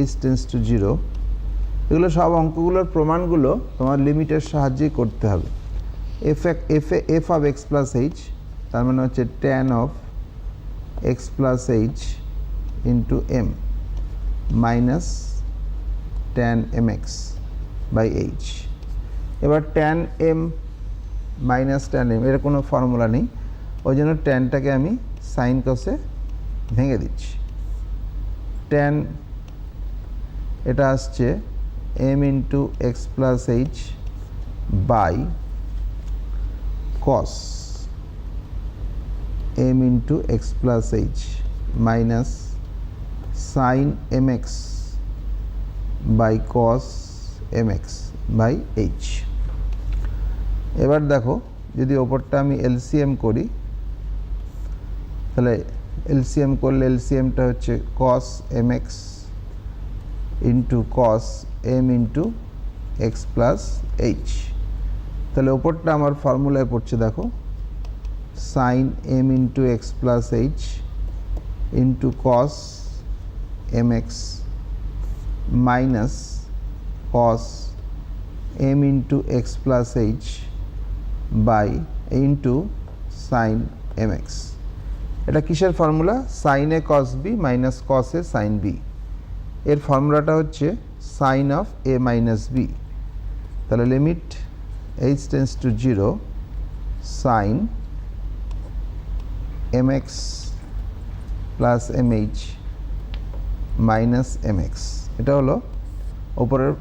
h টেন্স টু 0। এগুলো সব অঙ্কগুলোর প্রমাণগুলো তোমার লিমিটের সাহায্যেই করতে হবে। f of x plus h তার মানে হচ্ছে tan of x plus H into m minus tan mx by H. এবার tan m minus tan m এর কোনো ফর্মুলা নেই, ওই জন্য ট্যানটাকে আমি সাইন কসে ভেঙে দিচ্ছি। tan এটা আসছে m into x plus H by cos m into x plus h minus sin mx by cos mx by h। এবার দেখো যদি ওপরটা আমি এলসিএম করি তাহলে এলসিএম করলে এলসিএমটা হচ্ছে cos mx into cos m into x plus H. তাহলে ওপরটা আমার ফর্মুলায় পড়ছে দেখো sine m into x plus H into cos M X minus cos m into x plus H by into sine M X. এটা কিসের formula? Sine A cos B minus cos A sine B. এর ফর্মুলাটা হচ্ছে sine of A minus B. তাহলে limit h tends to 0 sine mx প্লাস mh minus mx। এটা হলো ওপরের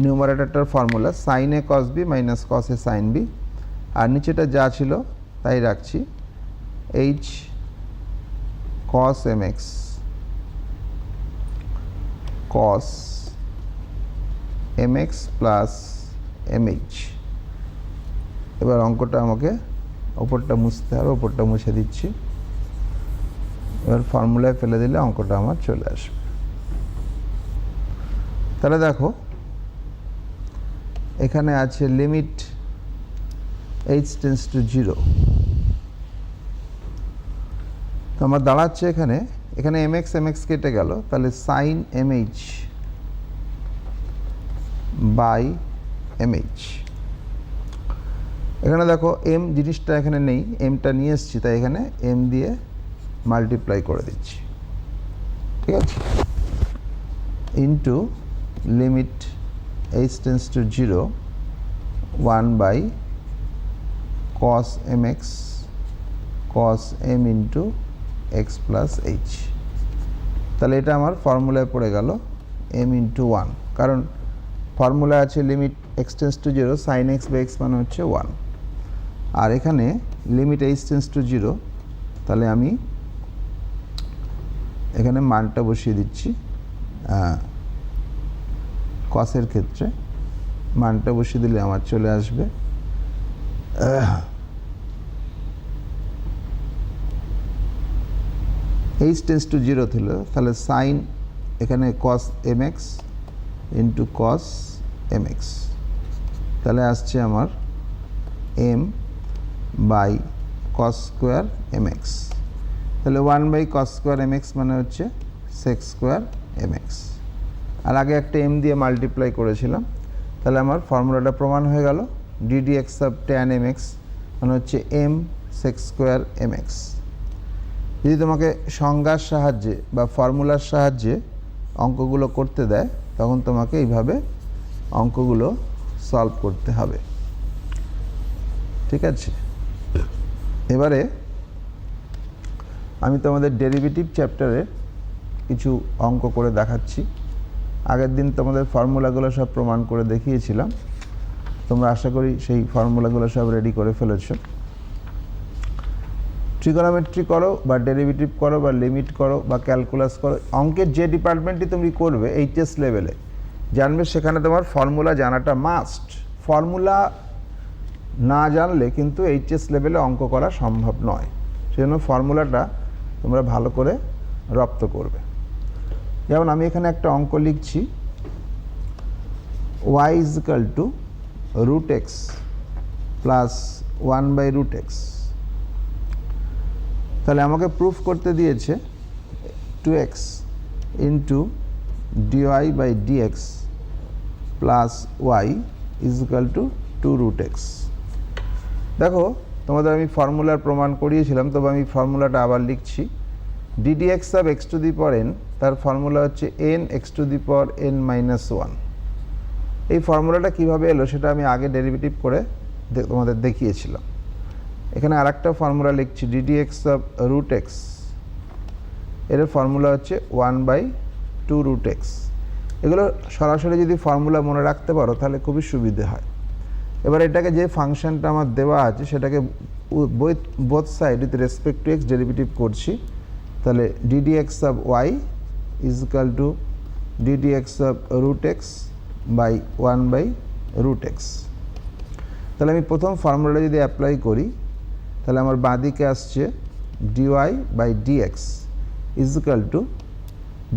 নিউমারেটরটার formula sine A cos B minus cos A sine B. আর নিচেটা যা ছিল তাই রাখছি h cos mx cos mx প্লাস mh। এবার অঙ্কটা আমাকে ওপরটা মুছতে হবে, ওপরটা মুছে দিচ্ছি। এবার ফর্মুলায় ফেলে দিলে অঙ্কটা আমার চলে আসবে। তাহলে দেখো এখানে আছে লিমিট h টেন্ডস টু 0, তো আমার দাঁড়াচ্ছে এখানে mx কেটে গেল, তাহলে সাইন mh বাই mh। এখানে দেখো m জিনিসটা এখানে নেই, mটা নিয়ে এসেছি, তাই এখানে m দিয়ে মাল্টিপ্লাই করে দিচ্ছি, ঠিক আছে, into limit h tends to 0 1 by cos mx cos m into x plus h। তাহলে এটা আমার ফর্মুলায় পড়ে গেল m ইন্টু 1, কারণ ফর্মুলা আছে limit x tends to 0 sine x by x মানে হচ্ছে 1, আর এখানে লিমিট h টেন্ডস টু 0, তাহলে আমি এখানে মানটা বসিয়ে দিচ্ছি, কসের ক্ষেত্রে মানটা বসিয়ে দিলে আমার চলে আসবে h টেন্ডস টু 0 ছিল, তাহলে সাইন এখানে cos mx into cos mx, তাহলে আসছে আমার m by cos square mx, তাহলে 1 বাই cos স্কোয়ার mx মানে হচ্ছে sec স্কোয়ার mx, আর আগে একটা m দিয়ে মাল্টিপ্লাই করেছিলাম, তাহলে আমার ফর্মুলাটা প্রমাণ হয়ে গেল ddx অফ tan mx মানে হচ্ছে m sec স্কোয়ার mx। যদি তোমাকে সংজ্ঞার সাহায্যে বা ফর্মুলার সাহায্যে অঙ্কগুলো করতে দেয়, তখন তোমাকে এইভাবে অঙ্কগুলো সলভ করতে হবে, ঠিক আছে। এবারে আমি তোমাদের ডেরিভেটিভ চ্যাপ্টারে কিছু অঙ্ক করে দেখাচ্ছি। আগের দিন তোমাদের ফর্মুলাগুলো সব প্রমাণ করে দেখিয়েছিলাম, তোমরা আশা করি সেই ফর্মুলাগুলো সব রেডি করে ফেলেছ। ট্রিগোনোমেট্রি করো বা ডেরিভেটিভ করো বা লিমিট করো বা ক্যালকুলাস করো, অঙ্কের যে ডিপার্টমেন্টই তুমি করবে এইচএস লেভেলে জানবে, সেখানে তোমার ফর্মুলা জানাটা মাস্ট। ফর্মুলা না জানলে কিন্তু এইচএস লেভেলে অঙ্ক করা সম্ভব নয়, সেজন্য ফর্মুলাটা তোমরা ভালো করে রপ্ত করবে। যেমন আমি এখানে একটা অঙ্ক লিখছি, y is equal to root x plus 1 by root x. তাহলে আমাকে প্রুফ করতে দিয়েছে 2x into dy by dx plus y is equal to 2 root x. দেখো তোমাদের আমি ফর্মুলার প্রমাণ করিয়েছিলাম, তবে আমি ফর্মুলাটা আবার লিখছি। ddx of x two the power n, তার ফর্মুলা হচ্ছে n x two the power n minus 1। এই ফর্মুলাটা কীভাবে এলো সেটা আমি আগে ডেরিভেটিভ করে তোমাদের দেখিয়েছিলাম। এখানে আরেকটা ফর্মুলা লিখছি, ddx অফ রুট এক্স, এর ফর্মুলা হচ্ছে 1 বাই 2 রুট এক্স। এগুলো সরাসরি যদি ফর্মুলা মনে রাখতে পারো তাহলে খুবই সুবিধে হয়। এবার এটাকে যে ফাংশনটা আমার দেওয়া আছে সেটাকে both side with respect to x derivative করছি, তাহলে ddx of y is equal to ddx of root x by 1 by root x. তাহলে আমি প্রথম ফর্মুলাটা যদি অ্যাপ্লাই করি, তাহলে আমার বাঁদিকে আসছে dy by dx is equal to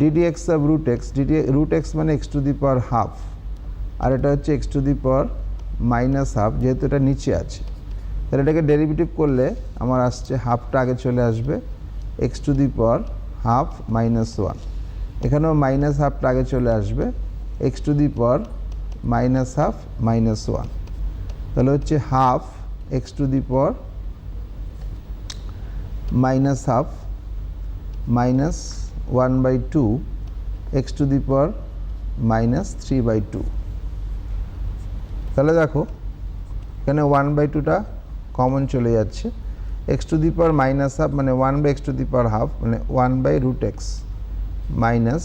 ddx of root x, root x মানে x to the power half, আর এটা হচ্ছে x to the power minus half, যেহেতু এটা নিচে আছে। তাহলে এটাকে ডেরিভেটিভ করলে আমার আসছে হাফটা আগে চলে আসবে, x to the power half minus 1, এখানেও মাইনাস হাফটা আগে চলে আসবে, x to the power minus half minus 1, তাহলে হচ্ছে half x to the power minus half minus 1 by 2 x to the power minus 3 by 2। তাহলে দেখো এখানে 1 বাই 2টা কমন চলে যাচ্ছে, x to the power minus half মানে 1 by x to the power half মানে 1 by root x minus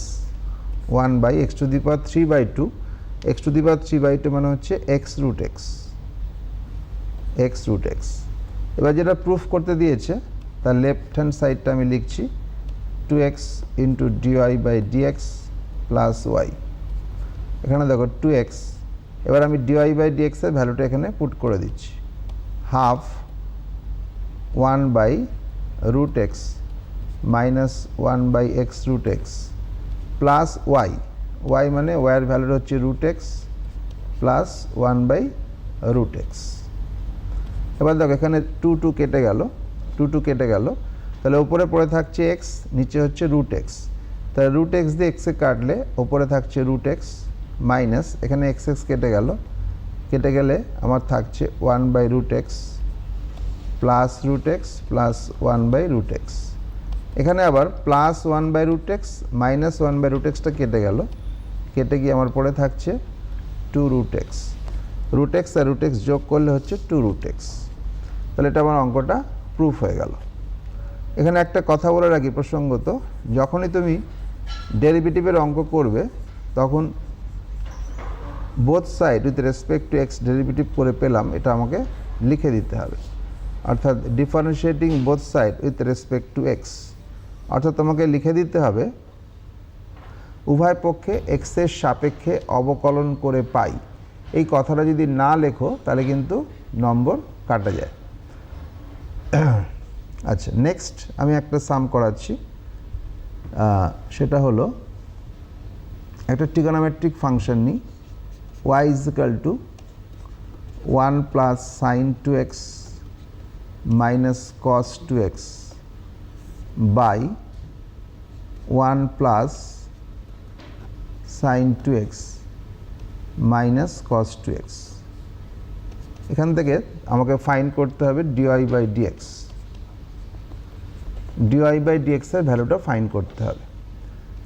1 by x to the power 3 by 2, x to the power 3 by 2 মানে হচ্ছে x root x, x root x. এবার যেটা proof করতে দিয়েছে তার left hand সাইডটা আমি লিখছি 2x into dy by dx plus y. এখানে দেখো 2x, এবার আমি ডিওয়াই বাই ডিএক্সের ভ্যালুটা এখানে পুট করে দিচ্ছি, half 1 by root x minus 1 by x root x plus y, y মানে ওয়াইয়ের ভ্যালু হচ্ছে root x plus 1 by root x. এবার দেখো এখানে 2 কেটে গেল, 2 কেটে গেল, তাহলে উপরে পড়ে থাকছে এক্স, নিচে হচ্ছে রুট এক্স, তাহলে রুট এক্স দিয়ে এক্সে কাটলে ওপরে থাকছে রুট এক্স মাইনাস এখানে এক্স এক্স কেটে গেল, কেটে গেলে আমার থাকছে 1 by root x plus root x plus 1 by root x. এখানে আবার plus 1 by root x minus 1 by root এক্সটা কেটে গেল, কেটে গিয়ে আমার পড়ে থাকছে 2 রুট এক্স, রুট এক্স আর রুট এক্স যোগ করলে হচ্ছে 2 রুট এক্স। তাহলে এটা আমার অঙ্কটা প্রুফ হয়ে গেল। এখানে একটা কথা বলে রাখি প্রসঙ্গত, যখনই তুমি ডেরিভেটিভের অঙ্ক করবে তখন both side with respect to x derivative করে পেলাম এটা আমাকে লিখে দিতে হবে, অর্থাৎ differentiating both side with respect to x, অর্থাৎ তোমাকে লিখে দিতে হবে উভয় পক্ষে এক্সের সাপেক্ষে অবকলন করে পাই। এই কথাটা যদি না লেখো তাহলে কিন্তু নম্বর কাটা যায়। আচ্ছা, নেক্সট আমি একটা সাম করাচ্ছি, সেটা হলো একটা ট্রিগোনোমেট্রিক ফাংশন নিই, y is equal to 1 plus sin 2x minus cos 2x by 1 plus sin 2x minus cos 2x। এখান থেকে আমাকে ফাইন্ড করতে হবে dy by dx, dy by dx এর ভ্যালুটা ফাইন্ড করতে হবে।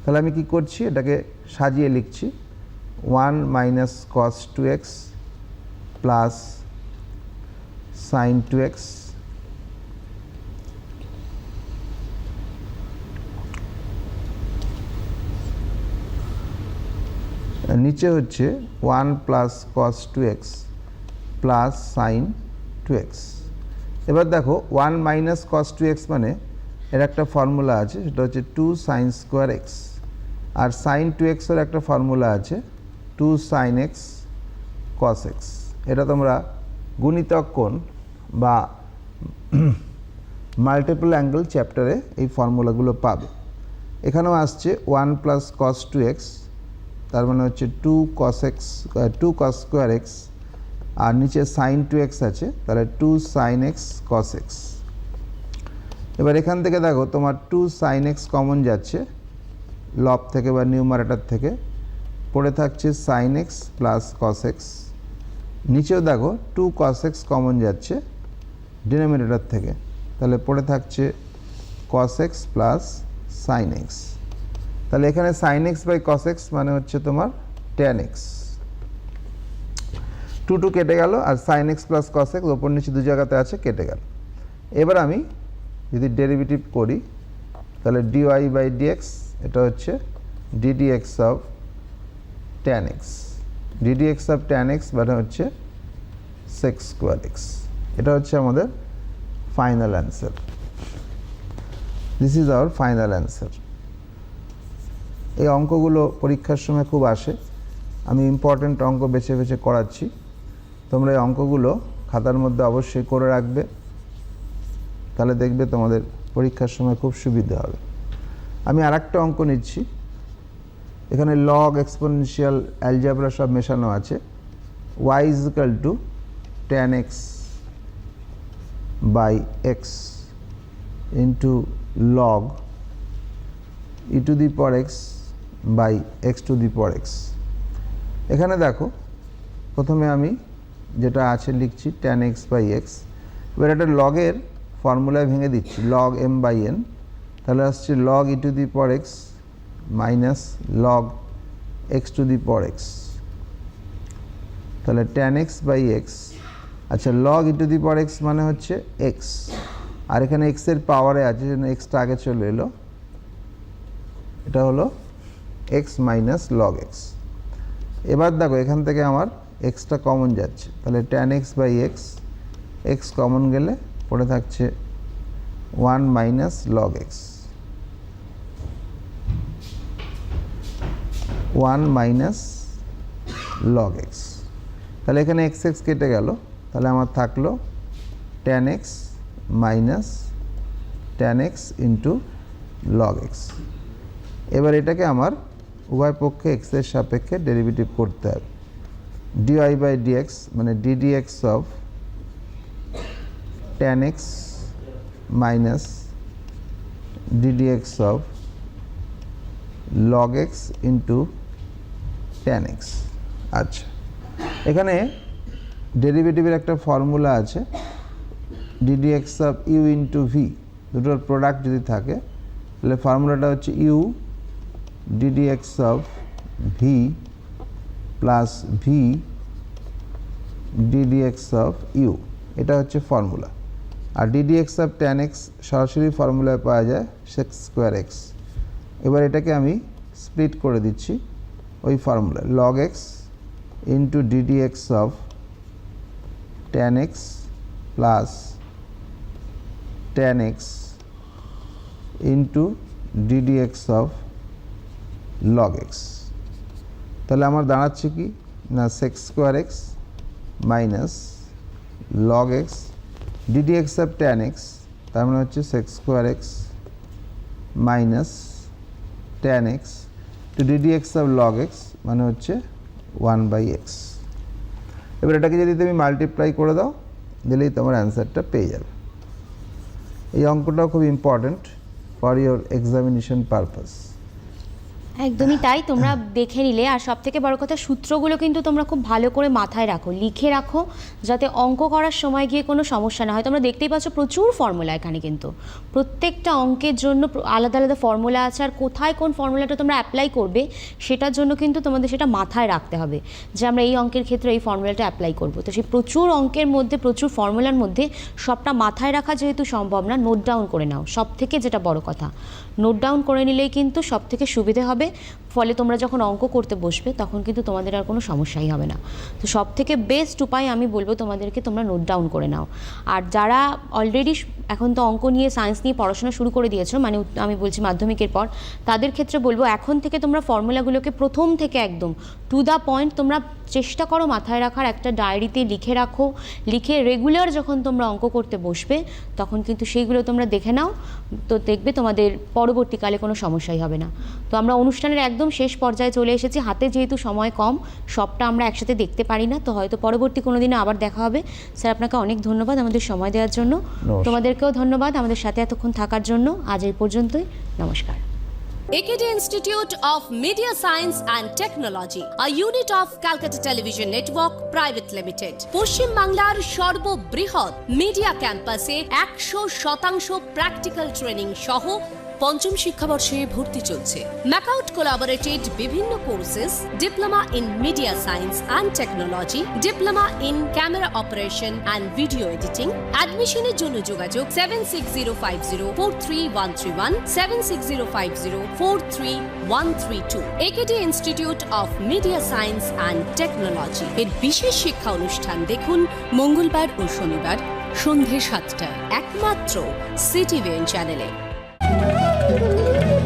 তাহলে আমি কি করছি, এটাকে সাজিয়ে লিখছি 1 minus cos 2x plus sin 2x নিচে হচ্ছে 1 plus cos 2x plus sin 2x। এবার দেখো 1 minus cos 2x মানে এর একটা ফর্মুলা আছে, সেটা হচ্ছে 2 sin square x, আর sin 2x এর একটা ফর্মুলা আছে 2 sin x cos x। এটা তোমরা গুণিতক কোণ বা মাল্টিপল অ্যাঙ্গেল চ্যাপ্টারে এই ফর্মুলাগুলো পাবে। এখানেও আসছে 1 প্লাস cos 2x, তার মানে হচ্ছে 2 cos x 2 cos square x, আর নিচে sin 2x আছে, তাহলে 2 sin x cos x। এবার এখান থেকে দেখো তোমার 2 sin x কমন যাচ্ছে লব থেকে বা নিউমারেটর থেকে, পড়ে থাকছে sin x plus cos x, নিচেও দেখো 2 cos x কমন যাচ্ছে ডিনোমিনেটর থেকে, তাহলে পড়ে থাকছে cos x plus sin x। তাহলে এখানে sin x by cos x মানে হচ্ছে তোমার tan x, 2 কেটে গেল, আর sin x plus cos x ওপর নিচে দু জায়গাতে আছে, কেটে গেল। এবার আমি যদি ডেরিভেটিভ করি তাহলে dy বাই dx এটা হচ্ছে ddx of tan x, ddx of tan x মানে হচ্ছে sec square x। এটা হচ্ছে আমাদের final answer, this is our final answer. এই অঙ্কগুলো পরীক্ষার সময় খুব আসে, আমি ইম্পর্টেন্ট অঙ্ক বেছে বেছে করাচ্ছি, তোমরা এই অঙ্কগুলো খাতার মধ্যে অবশ্যই করে রাখবে, তাহলে দেখবে তোমাদের পরীক্ষার সময় খুব সুবিধা হবে। আমি আরেকটা অঙ্ক নিচ্ছি, এখানে লগ এক্সপোনেনশিয়াল অ্যালজেব্রা সব মেশানো আছে, y is equal to tan x by x into log e to the power x by x to the power x। এখানে দেখো প্রথমে আমি যেটা আছে লিখছি tan x by x, এবার একটা লগের ফর্মুলায় ভেঙে দিচ্ছি log m by n, তাহলে আসছে log e to the power x minus log x to the power x, তাহলে tan x by x। আচ্ছা, log e to the power x মানে হচ্ছে x, আর এখানে x এর পাওয়ারে আছে জন্য xটা আগে চলে এলো, এটা হলো x মাইনাস log x। এবার দেখো এখান থেকে আমার xটা কমন যাচ্ছে, তাহলে tan x by x, x common গেলে পড়ে থাকছে 1 minus log x, 1 minus log x। তাহলে এখানে x x কেটে গেল, তাহলে আমার থাকলো tan x minus tan x into log x. এবার এটাকে আমার উভয় পক্ষে এক্স এর সাপেক্ষে ডেরিভেটিভ করতে হবে। ডিওয়াই বাই ডিএক্স মানে d d x of tan x minus d d x of log x into tan x। আচ্ছা, এখানে ডেরিভেটিভের একটা ফর্মুলা আছে, d d x of u into v, দুটোর প্রোডাক্ট যদি থাকে তাহলে ফর্মুলাটা হচ্ছে u d d x of v plus v d d x of u, এটা হচ্ছে ফর্মুলা। আর ডিডিএক্স অফ tan x সরাসরি ফর্মুলায় পাওয়া যায় সেক্স স্কোয়ার এক্স। এবার এটাকে আমি স্প্লিট করে দিচ্ছি ওই formula, log x into d d x of tan x plus tan x into d d x of log x। তাহলে আমার দাঁড়াচ্ছে কি না, sec square x minus log x d d x of tan x, তার মানে হচ্ছে sec square x minus tan x to d d x of log x মানে হচ্ছে 1/x। এবার এটাকে যদি তুমি মাল্টিপ্লাই করে দাও দিলেই তোমার অ্যান্সারটা পেয়ে যাবে। এই অঙ্কটাও খুব important for your examination purpose. একদমই তাই, তোমরা দেখে নিলে। আর সব থেকে বড় কথা, সূত্রগুলো কিন্তু তোমরা খুব ভালো করে মাথায় রাখো, লিখে রাখো, যাতে অঙ্ক করার সময় গিয়ে কোনো সমস্যা না হয়। তোমরা দেখতেই পাচ্ছ প্রচুর ফর্মুলা এখানে, কিন্তু প্রত্যেকটা অঙ্কের জন্য আলাদা আলাদা ফর্মুলা আছে। আর কোথায় কোন ফর্মুলাটা তোমরা অ্যাপ্লাই করবে সেটার জন্য কিন্তু তোমাদের সেটা মাথায় রাখতে হবে যে আমরা এই অঙ্কের ক্ষেত্রে এই ফর্মুলাটা অ্যাপ্লাই করব। তো সেই প্রচুর অঙ্কের মধ্যে, প্রচুর ফর্মুলার মধ্যে সবটা মাথায় রাখা যেহেতু সম্ভব না, নোট ডাউন করে নাও। সব থেকে যেটা বড় কথা, নোট ডাউন করে নিলেই কিন্তু সব থেকে সুবিধে হবে। ফলে তোমরা যখন অঙ্ক করতে বসবে তখন কিন্তু তোমাদের আর কোনো সমস্যাই হবে না। তো সব থেকে বেস্ট উপায় আমি বলবো তোমাদেরকে, তোমরা নোট ডাউন করে নাও। আর যারা অলরেডি এখন তো অঙ্ক নিয়ে, সায়েন্স নিয়ে পড়াশোনা শুরু করে দিয়েছো, মানে আমি বলছি মাধ্যমিকের পর, তাদের ক্ষেত্রে বলবো এখন থেকে তোমরা ফর্মুলাগুলোকে প্রথম থেকে একদম টু দ্য পয়েন্ট তোমরা চেষ্টা করো মাথায় রাখার। একটা ডায়েরিতে লিখে রাখো, লিখে রেগুলার যখন তোমরা অঙ্ক করতে বসবে তখন কিন্তু সেইগুলো তোমরা দেখে নাও। তো দেখবে তোমাদের পরবর্তীকালে কোনো সমস্যাই হবে না। তো আমরা অনুষ্ঠানের একদম শেষ পর্যায়ে চলে এসেছি। হাতে যেহেতু সময় কম, সবটা আমরা একসাথে দেখতে পারি না, তো হয়তো পরবর্তী কোনো দিনে আবার দেখা হবে। স্যার, আপনাকে অনেক ধন্যবাদ আমাদের সময় দেওয়ার জন্য। তোমাদেরকেও ধন্যবাদ আমাদের সাথে এতক্ষণ থাকার জন্য। আজ এই পর্যন্তই, নমস্কার। Ctvn Institute of Media Science and Technology, a unit of Calcutta Television Network Pvt. পশ্চিম বাংলার সর্ববৃহৎ মিডিয়া ক্যাম্পাসে 100% প্র্যাকটিক্যাল ট্রেনিং সহ পঞ্চম শিক্ষাবর্ষে ভর্তি চলছে। ম্যাকআউট কোলাবোরেটেড বিভিন্ন courses, diploma in media science and technology, diploma in camera operation and video editing. অ্যাডমিশনের জন্য যোগাযোগ 7605043131, 7605043132। AKT institute of media science and technology এর বিশেষ শিক্ষা অনুষ্ঠান দেখুন মঙ্গলবার ও শনিবার সন্ধে 7টায় একমাত্র Ctvn চ্যানেলে।